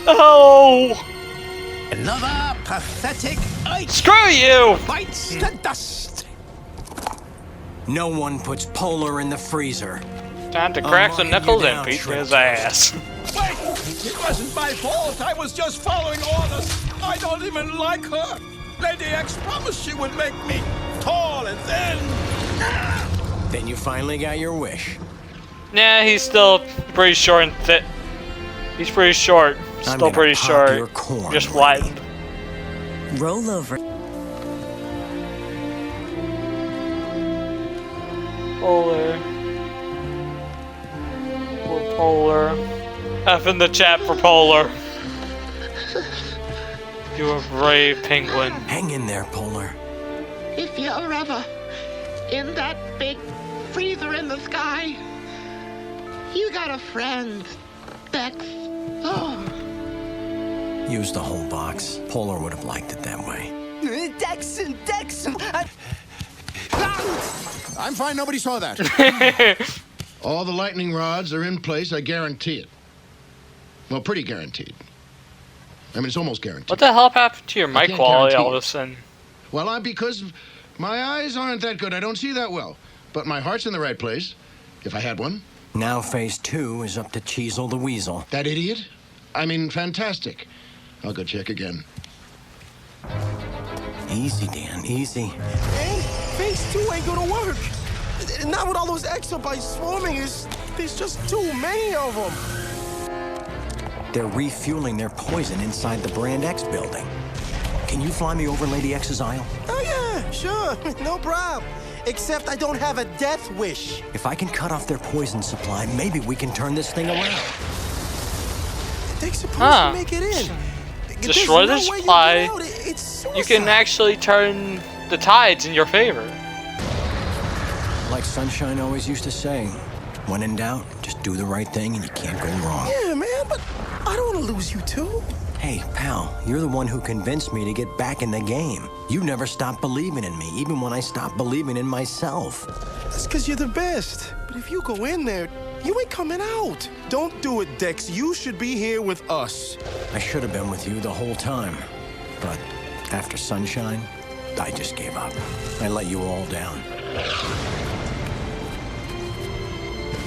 Oh! Another pathetic Ike Screw you! bites the dust. No one puts Polar in the freezer. Time to crack the marking knuckles you and down, beat Shrimp his ass. Wait! It wasn't my fault. I was just following orders. I don't even like her. Lady X promised she would make me tall and thin. Then you finally got your wish. Nah, he's still pretty short and thick. He's pretty short. I'm Still gonna pretty pop short. your corn, Just lady. widened. Roll over. Polar. Poor Polar. F in the chat for Polar. You're a brave penguin. Hang in there, Polar. If you're ever in that big freezer in the sky, you got a friend, Dex. Oh. Use the whole box. Polar would have liked it that way. Dexon! I'm fine, nobody saw that. All the lightning rods are in place, I guarantee it. Well, pretty guaranteed. I mean, it's almost guaranteed. What the hell happened to your I mic can't quality guarantee all of it. a sudden? Well, because my eyes aren't that good. I don't see that well. But my heart's in the right place, if I had one. Now phase 2 is up to Cheezel the Weasel. That idiot? I mean, fantastic. I'll go check again. Easy, Dan, easy. And phase 2 ain't gonna work. Not with all those exobites swarming. There's just too many of them. They're refueling their poison inside the Brand X building. Can you fly me over Lady X's aisle? Oh yeah, sure, no problem. Except I don't have a death wish. If I can cut off their poison supply, maybe we can turn this thing around. They're supposed to make it in. Destroy the There's no way you supply. get out. It's You can suicide. actually turn the tides in your favor. Like Sunshine always used to say, when in doubt, just do the right thing and you can't go wrong. Yeah, man, but I don't want to lose you too. Hey, pal, you're the one who convinced me to get back in the game. You never stopped believing in me, even when I stopped believing in myself. That's because you're the best. But if you go in there, you ain't coming out. Don't do it, Dex. You should be here with us. I should have been with you the whole time. But after Sunshine, I just gave up. I let you all down.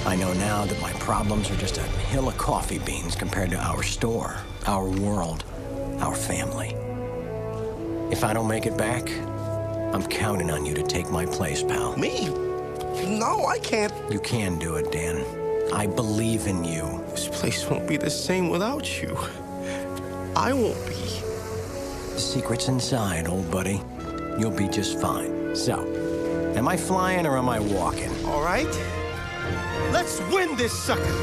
I know now that my problems are just a hill of coffee beans compared to our store, our world, our family. If I don't make it back, I'm counting on you to take my place, pal. Me? No, I can't. You can do it, Dan. I believe in you. This place won't be the same without you. I won't be. The secret's inside, old buddy. You'll be just fine. So, am I flying or am I walking? All right. Let's win this sucker.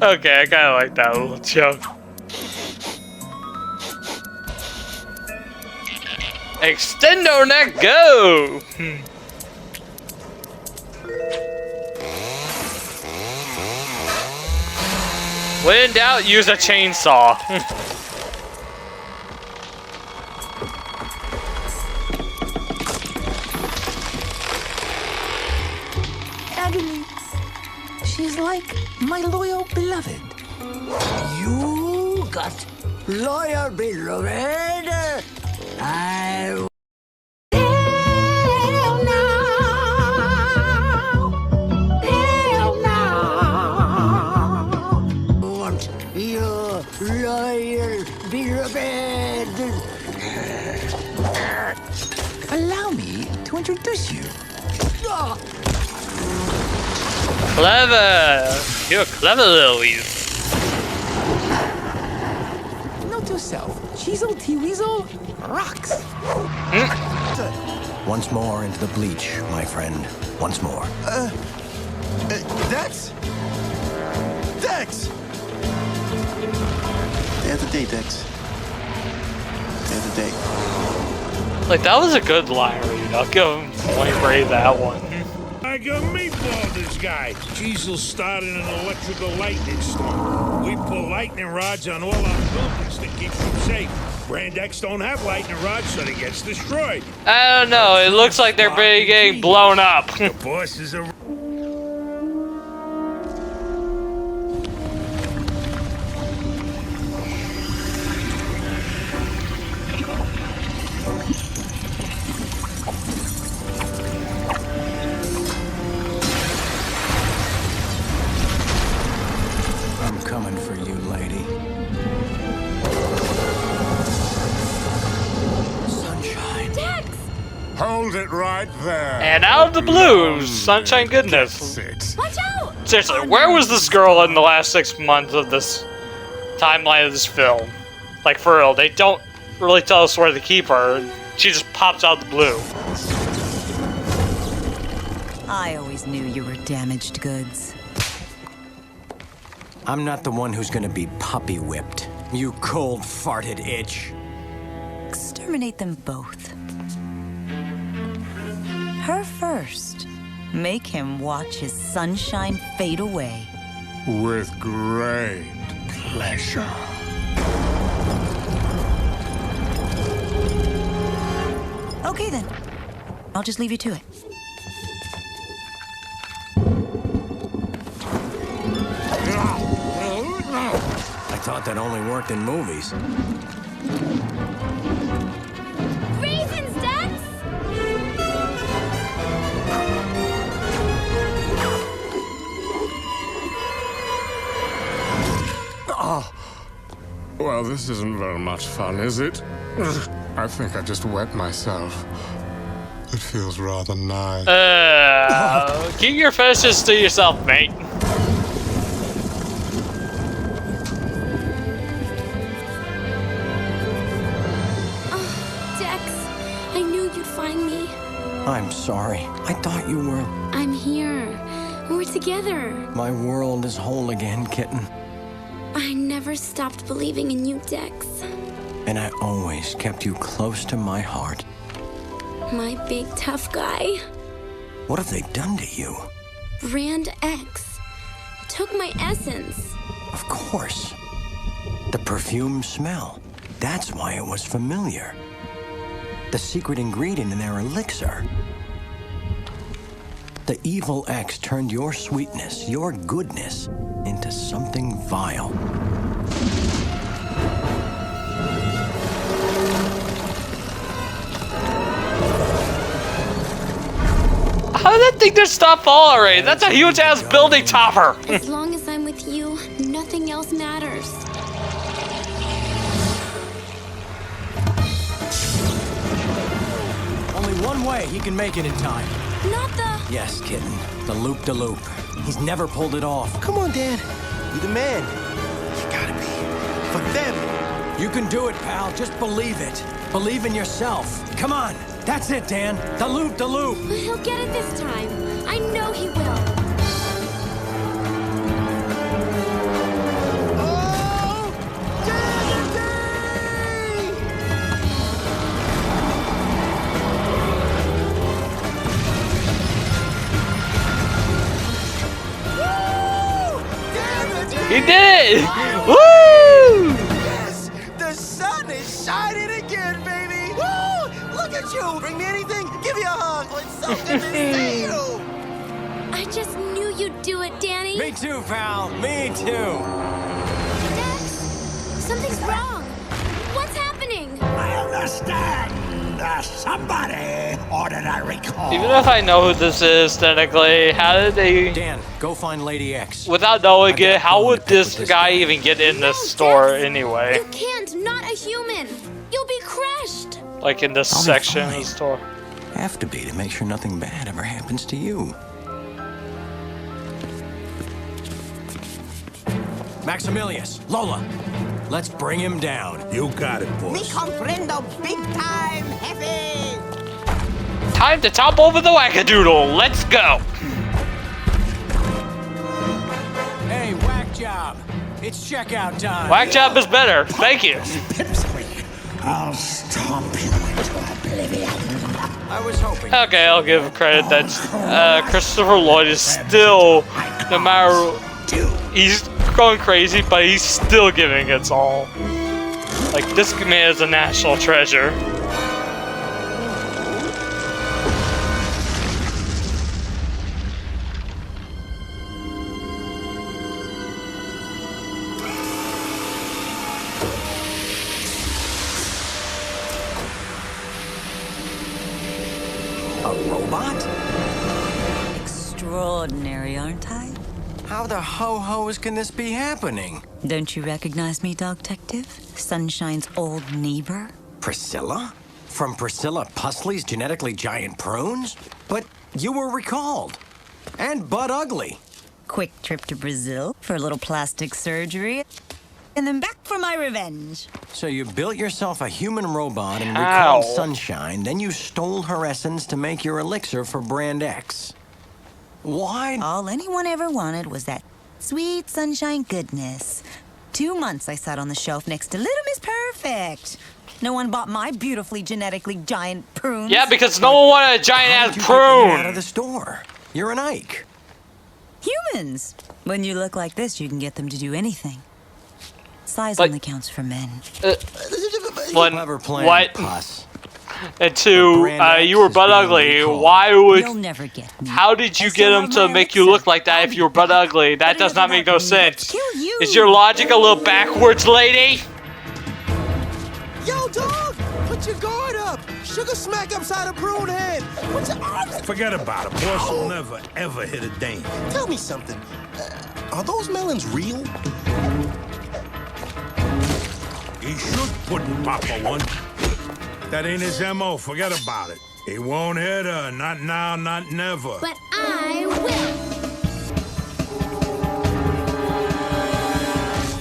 Okay, I kinda like that little joke. Extendo neck go! When in doubt, use a chainsaw. Agony. She's like my loyal beloved. You got loyal beloved. I want your loyal beloved. Allow me to introduce you. Clever! You're clever, Louise. Note to yourself, Cheezel T Weasel rocks. Once more into the bleach, my friend. Once more. Dex? Dex! Day of the day, Dex. Day of the day. Like, that was a good line read. I'll give him Flame Ray that one. I got meatball this guy. Cheese'll start in an electrical lightning storm. We pull lightning rods on all our buildings to keep them safe. Brand X don't have lightning rods, so they gets destroyed. I don't know. It looks like they're getting blown up. The boss is a... I'm coming for you, lady. Sunshine. Dex! Hold it right there. And out of the blue, Sunshine Goodness. Watch out! Seriously, where was this girl in the last 6 months of this timeline of this film? Like, for real, they don't really tell us where to keep her. She just pops out of the blue. I always knew you were damaged goods. I'm not the one who's gonna be puppy whipped. You cold farted itch. Exterminate them both. Her first. Make him watch his sunshine fade away. With great pleasure. Okay then. I'll just leave you to it. I thought that only worked in movies. Raisins, Dex! Oh. Well, this isn't very much fun, is it? I think I just wet myself. It feels rather nice. Keep your fetishes to yourself, mate. Dex, I knew you'd find me. I'm sorry. I thought you were... I'm here. We're together. My world is whole again, kitten. I never stopped believing in you, Dex. And I always kept you close to my heart. My big tough guy. What have they done to you? Brand X took my essence. Of course. The perfume smell. That's why it was familiar. The secret ingredient in their elixir. The evil X turned your sweetness, your goodness, into something vile. How did that thing just stop falling already? That's a huge ass building topper. As long as I'm with you, nothing else matters. Only one way he can make it in time. Not the... Yes, kitten. The loop-de-loop. He's never pulled it off. Come on, Dad. You're the man. You gotta be. For them. You can do it, pal. Just believe it. Believe in yourself. Come on. That's it, Dan. The loop-de-loop. He'll get it this time. I know he will. He did! Woo! Yes! The sun is shining again, baby! Woo! Look at you! Bring me anything, give me a hug! Oh, it's so good to see you! I just knew you'd do it, Danny. Me too, pal. Me too. Dex, something's wrong. What's happening? I understand. Somebody ordered a recall. Even if I know who this is, technically, how did they... Dan, go find Lady X. Without knowing it, how would this guy even get in this store anyway? You can't, not a human. You'll be crushed. Like in this section of the store. Have to be to make sure nothing bad ever happens to you. Maximilius, Lola, let's bring him down. You got it, Me boss. comprendo big time heavy. Time to top over the wackadoodle. Let's go. Hey, whack job. It's checkout time. Whack job is better. Thank you. Pipsqueak, I'll stomp you into a I was hoping. Okay, I'll give credit that Christopher Lloyd is still, no matter, he's going crazy, but he's still giving it all. Like, this man is a national treasure. A robot? Extraordinary, aren't I? How the ho-hos can this be happening? Don't you recognize me, Dog Detective? Sunshine's old neighbor? Priscilla? From Priscilla Pusley's Genetically Giant Prunes? But you were recalled. And butt ugly. Quick trip to Brazil for a little plastic surgery. And then back for my revenge. So you built yourself a human robot and How? recalled Sunshine, then you stole her essence to make your elixir for Brand X. Why? All anyone ever wanted was that sweet sunshine goodness. 2 months I sat on the shelf next to Little Miss Perfect. No one bought my beautifully genetically giant prunes. Yeah, because no one wanted a giant-ass prune. Out of the store. You're an Ike. Humans. When you look like this, you can get them to do anything. Size But- only counts for men. One, Clever plan, what? Puss. And two, Brand you were X is butt being ugly. recalled. Why would? You'll never get me. How did you I get still him have to my make you elixir. look like that if you were butt ugly? That does not make no sense. Kill you. Is your logic a little backwards, lady? Yo, dog! Put your guard up! Sugar smack upside a prune head! Put your arms... Forget about it. Boss will never, ever hit a dame. Tell me something. Are those melons real? He should put Papa one. That ain't his M.O. Forget about it. He won't hit her. Not now, not never. But I will.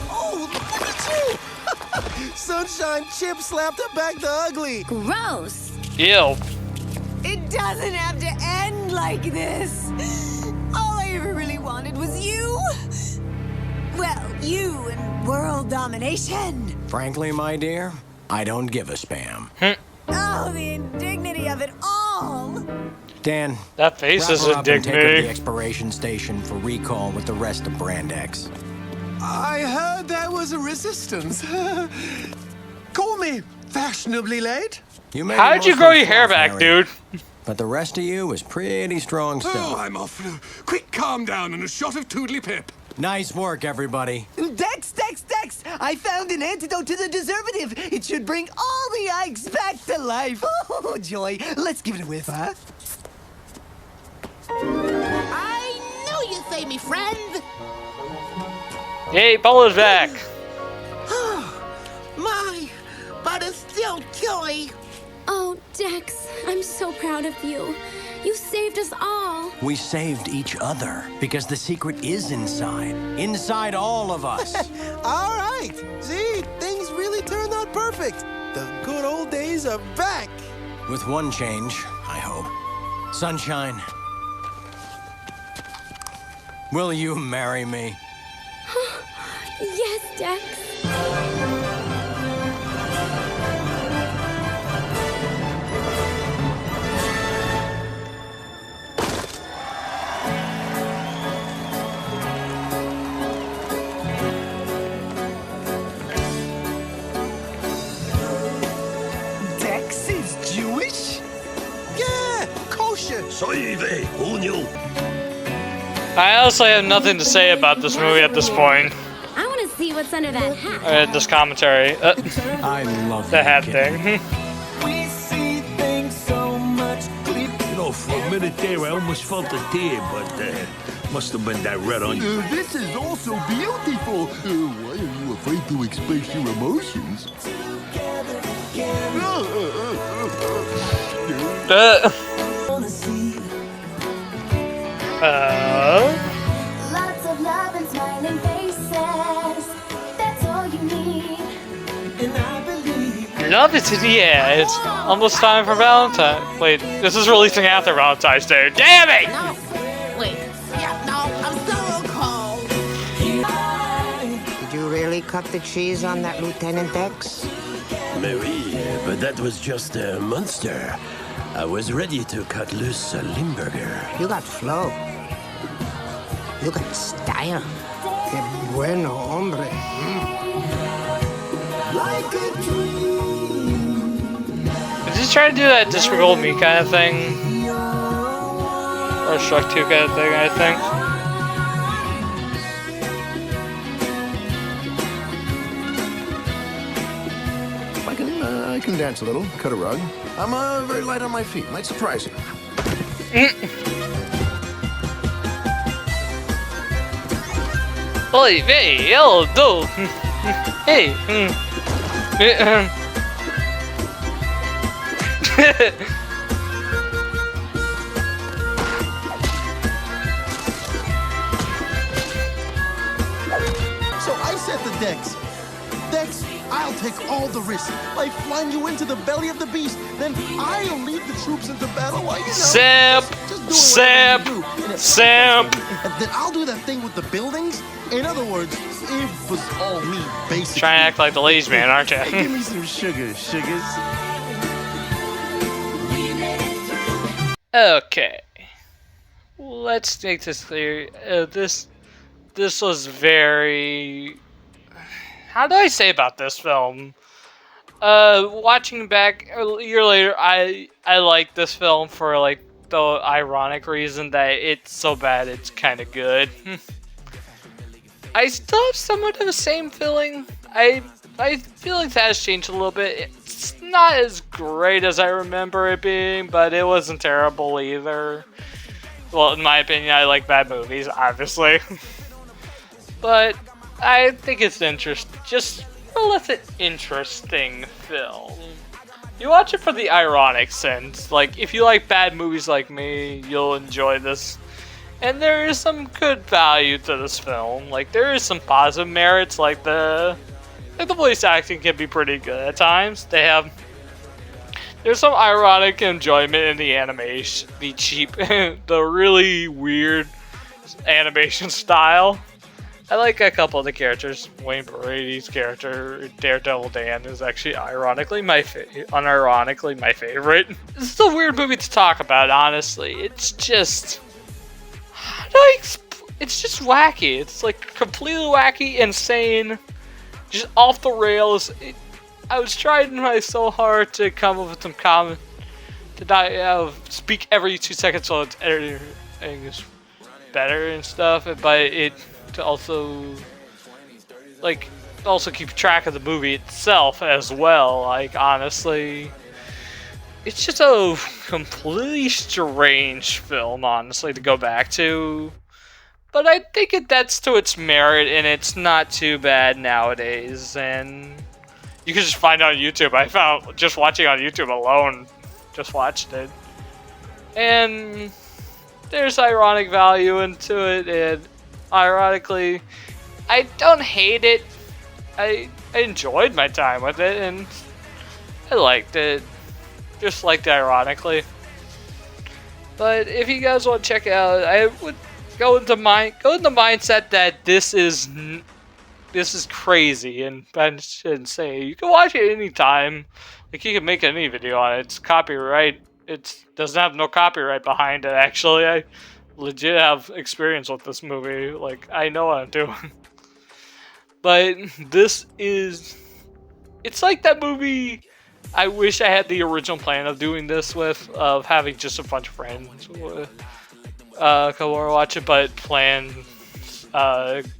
Oh, look at you! Sunshine Chip slapped her back the ugly. Gross. Ew. It doesn't have to end like this. All I ever really wanted was you. Well, you and world domination. Frankly, my dear, I don't give a spam. Oh, the indignity of it all. Dan, That face wrap is her up and take her to the indignity. expiration station for recall with the rest of Brand X. I heard there was a resistance. Call me fashionably late. You made How it did you mostly grow your hair fluff, back, Harry. dude? But the rest of you is pretty strong Oh, stuff. I'm off. Quick, calm down and a shot of Toodly Pip. Nice work, everybody. Dex! I found an antidote to the deservative. It should bring all the Ikes back to life. Oh, joy. Let's give it a whiff, huh? I knew you'd say me, friend. Yay, Paula's back. My, but it's still joy. Oh, Dex, I'm so proud of you. You saved us all. We saved each other because the secret is inside all of us. All right. See, things really turned out perfect. The good old days are back. With one change, I hope. Sunshine, will you marry me? Yes, Dex. Dex is Jewish? Yeah, kosher. Soive, who knew? I honestly have nothing to say about this movie at this point. I want to see what's under that hat. This commentary. I love the hat kid. thing. We see things so much clearer. You know, for a minute there, I almost felt a tear, but must have been that red onion. This is also beautiful. Why are you afraid to express your emotions? Lots of love and smiling faces. That's all you need. And I believe Love it in the air. It's almost time for Valentine. Wait, this is releasing after Valentine's Day. Damn it! No, wait. Yeah, no, I'm so cold. Did you really cut the cheese on that, Lieutenant Dex? Mais oui, but that was just a monster. I was ready to cut loose a Limburger. You got flow. You got style. Que bueno, hombre. Like a dream. Just try to do that Despicable Me kind of thing. Or Shrek 2 kind of thing, I think. I can dance a little, cut a rug. I'm very light on my feet. Might surprise you. Oi, hey, yo, do. Hey. So I said to Dex, I'll take all the risks, like flying you into the belly of the beast. Then I'll lead the troops into battle while you know. Simp! Simp! Simp! And then I'll do that thing with the buildings. In other words, it was all me, basically. Trying to act like the ladies man, aren't you? Give me some sugars. Okay. Let's make this clear. This was very... How do I say about this film? Watching back a year later, I like this film for like the ironic reason that it's so bad it's kind of good. I still have somewhat of the same feeling. I feel like that has changed a little bit. It's not as great as I remember it being, but it wasn't terrible either. Well, in my opinion, I like bad movies, obviously. But I think it's just a less interesting film. You watch it for the ironic sense. Like, if you like bad movies like me, you'll enjoy this. And there is some good value to this film. Like, there is some positive merits, like the voice acting can be pretty good at times. There's some ironic enjoyment in the animation, the cheap, the really weird animation style. I like a couple of the characters. Wayne Brady's character, Daredevil Dan, is actually unironically my favorite. This is a weird movie to talk about, honestly. It's just... it's just wacky. It's like completely wacky, insane, just off the rails. I was trying so hard to come up with some comment, to not speak every 2 seconds so it's editing is better and stuff, but to also keep track of the movie itself as well. Like, honestly, it's just a completely strange film, honestly, to go back to. But I think that's to its merit, and it's not too bad nowadays. And you can just find it on YouTube. I found just watching on YouTube alone, just watched it, and there's ironic value into it, and ironically, I don't hate it. I enjoyed my time with it, and I liked it. Just liked it ironically. But if you guys want to check it out, I would go into mindset that this is crazy, and I shouldn't say you can watch it anytime. Like, you can make any video on it. It's copyright. It doesn't have no copyright behind it. Actually, I legit have experience with this movie. Like, I know what I'm doing. But it's like that movie I wish I had the original plan of doing this with, of having just a bunch of friends come over watch it, but plan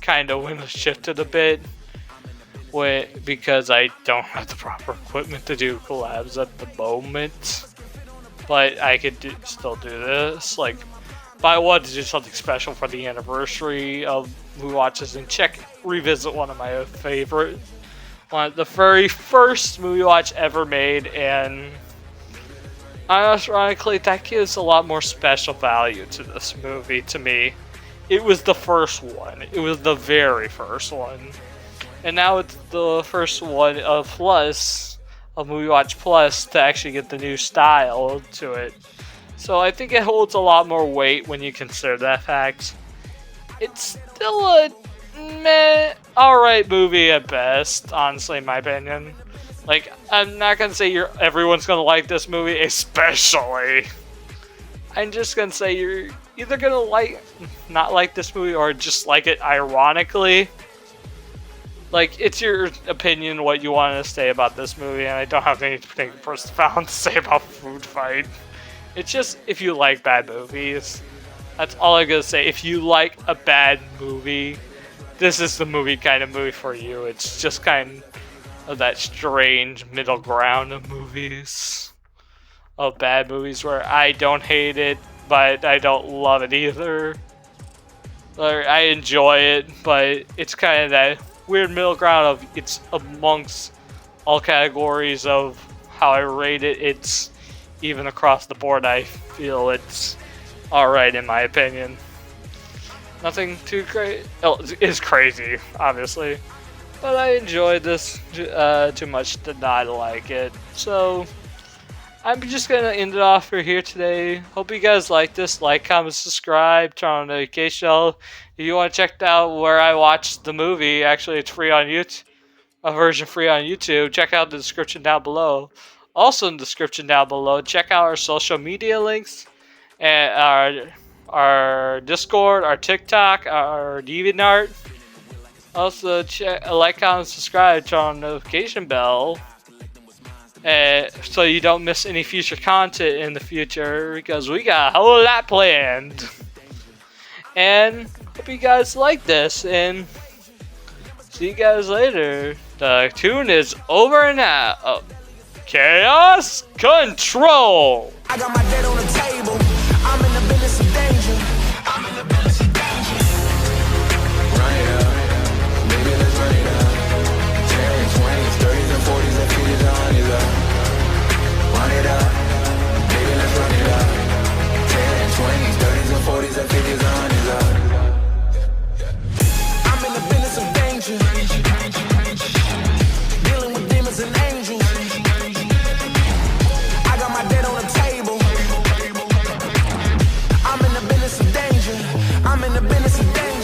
kind of when it shifted a bit because I don't have the proper equipment to do collabs at the moment. But I could still do this. Like, if I wanted to do something special for the anniversary of Movie Watches and revisit one of my favorite, the very first movie watch ever made, and ironically, that gives a lot more special value to this movie to me. It was the first one. It was the very first one. And now it's the first one of Movie Watch Plus to actually get the new style to it. So I think it holds a lot more weight when you consider that fact. It's still a alright movie at best, honestly, in my opinion. Like, I'm not gonna say everyone's gonna like this movie, especially. I'm just gonna say you're either gonna not like this movie or just like it ironically. Like, it's your opinion what you want to say about this movie, and I don't have anything profound to say about Foodfight. It's just, if you like bad movies, that's all I'm gonna say. If you like a bad movie, this is the kind of movie for you. It's just kind of that strange middle ground of movies. Of bad movies where I don't hate it, but I don't love it either. Or I enjoy it, but it's kind of that weird middle ground of it's amongst all categories of how I rate it. It's even across the board. I feel it's alright in my opinion. Nothing too crazy. It's crazy, obviously, but I enjoyed this too much to not like it. So I'm just gonna end it off for here today. Hope you guys like this. Like, comment, subscribe, turn on the notification bell. If you want to check out where I watched the movie, actually it's free on YouTube, a version free on YouTube. Check out the description down below. Also in the description down below, check out our social media links and our Discord, our TikTok, our DeviantArt. Also like, comment, subscribe, turn on the notification bell. So you don't miss any future content in the future, because we got a whole lot planned. And hope you guys like this, and see you guys later. The tune is over and out. Chaos Control! I got my debt on the table. I'm in the business of danger. I'm in the business of danger. Run it up. Baby, let's run it up. 10s, 20s, 30s, and 40s, and 50s, and 100s up. Run it up. Baby, let's run it up. 10s, 20s, 30s, and 40s, and 50s, and 100s up. I'm in the business of danger. Dealing with demons and angels. I got my debt on the table. I'm in the business of danger. I'm in the business of danger.